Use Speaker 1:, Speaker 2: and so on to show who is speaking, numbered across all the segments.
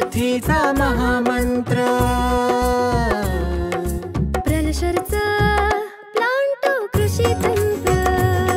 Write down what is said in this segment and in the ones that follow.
Speaker 1: साथीचा महामंत्र
Speaker 2: प्रलशरचा प्लांटो कृषी तंत्र।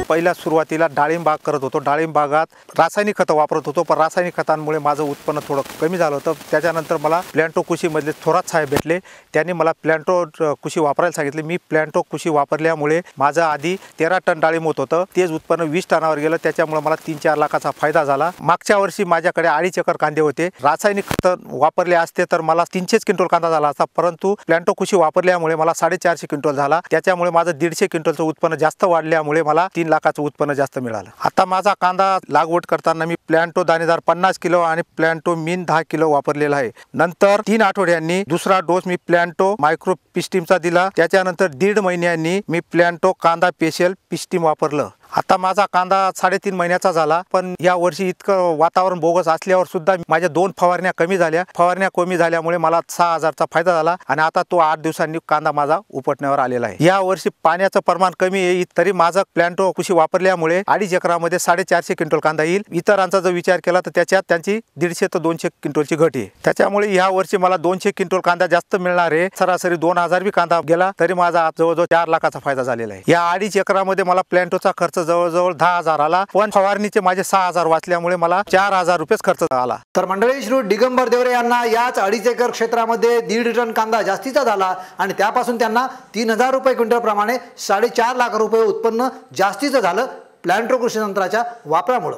Speaker 3: पहिल्या सुरुवातीला डाळिंब बाग करत होतो। डाळिंब बागात रासायनिक खतं वापरत होतो, पण रासायनिक खतांमुळे माझं उत्पन्न थोडं कमी झालं होतं। त्याच्यानंतर मला प्लॅन्टो कृषीमधले थोरात साहेब भेटले, त्यांनी मला प्लॅन्टो कृषी वापरायला सांगितले। मी प्लॅन्टो कृषी वापरल्यामुळे माझं आधी 13 टन डाळिंब होत होतं, तेच उत्पन्न 20 टनावर गेलं। त्याच्यामुळे मला 3-4 लाखाचा फायदा झाला। मागच्या वर्षी माझ्याकडे 2.5 एकर कांदे होते। रासायनिक खतं वापरले असते तर मला 300 क्विंटल कांदा झाला असता, परंतु प्लॅन्टो कृषी वापरल्यामुळे मला 450 क्विंटल झाला। त्याच्यामुळे माझं 150 क्विंटलचं उत्पन्न जास्त वाढल्यामुळे मला 3 लाखाचं उत्पन्न जास्त मिळालं। आता माझा कांदा लागवड करताना मी प्लॅन्टो दाणेदार 50 किलो आणि प्लॅन्टो मीन 10 किलो वापरलेला आहे। नंतर 3 आठवड्यांनी दुसरा डोस मी प्लॅन्टो मायक्रो पिस्टीमचा दिला। त्याच्यानंतर 1.5 महिन्यांनी मी प्लॅन्टो कांदा स्पेशल पिस्टीम वापरलं। आता माझा कांदा 3.5 महिन्याचा झाला, पण या वर्षी इतकं वातावरण बोगस असल्यावर सुद्धा माझ्या 2 फवारण्या कमी झाल्या। फवारण्या कमी झाल्यामुळे मला 6000चा फायदा झाला आणि आता तो 8 दिवसांनी कांदा माझा उपटण्यावर आलेला आहे। या वर्षी पाण्याचं प्रमाण कमी आहे, तरी माझा प्लॅन्टो कृषी वापरल्यामुळे 2.5 एकरामध्ये 450 क्विंटल कांदा येईल। इतरांचा जर विचार केला तर त्याच्यात त्यांची 150 ते 200 क्विंटलची घट आहे। त्याच्यामुळे या वर्षी मला 200 क्विंटल कांदा जास्त मिळणार आहे। सरासरी 2000 बी कांदा गेला तरी माझा जवळजवळ 4 लाखाचा फायदा झालेला आहे। या 2.5 एकरामध्ये मला प्लॅन्टोचा खर्च जवळजवळ 10,000 आला, पण फवारणीचे माझे 6,000 वाचल्यामुळे मला 4,000 रुपयेच खर्च आला।
Speaker 4: तर मंडळी, श्री दिगंबर देवरे यांना याच 2.5 एकर क्षेत्रामध्ये 1.5 टन कांदा जास्तीचा झाला आणि त्यापासून त्यांना 3000 रुपये क्विंटल प्रमाणे 4.5 लाख रुपये उत्पन्न जास्तीचं झालं प्लॅन्टो कृषी तंत्राच्या वापरामुळे।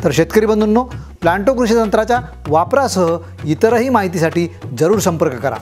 Speaker 4: तर शेतकरी बंधूंनो, प्लॅन्टो कृषी तंत्राच्या वापरासह इतरही माहितीसाठी जरूर संपर्क करा।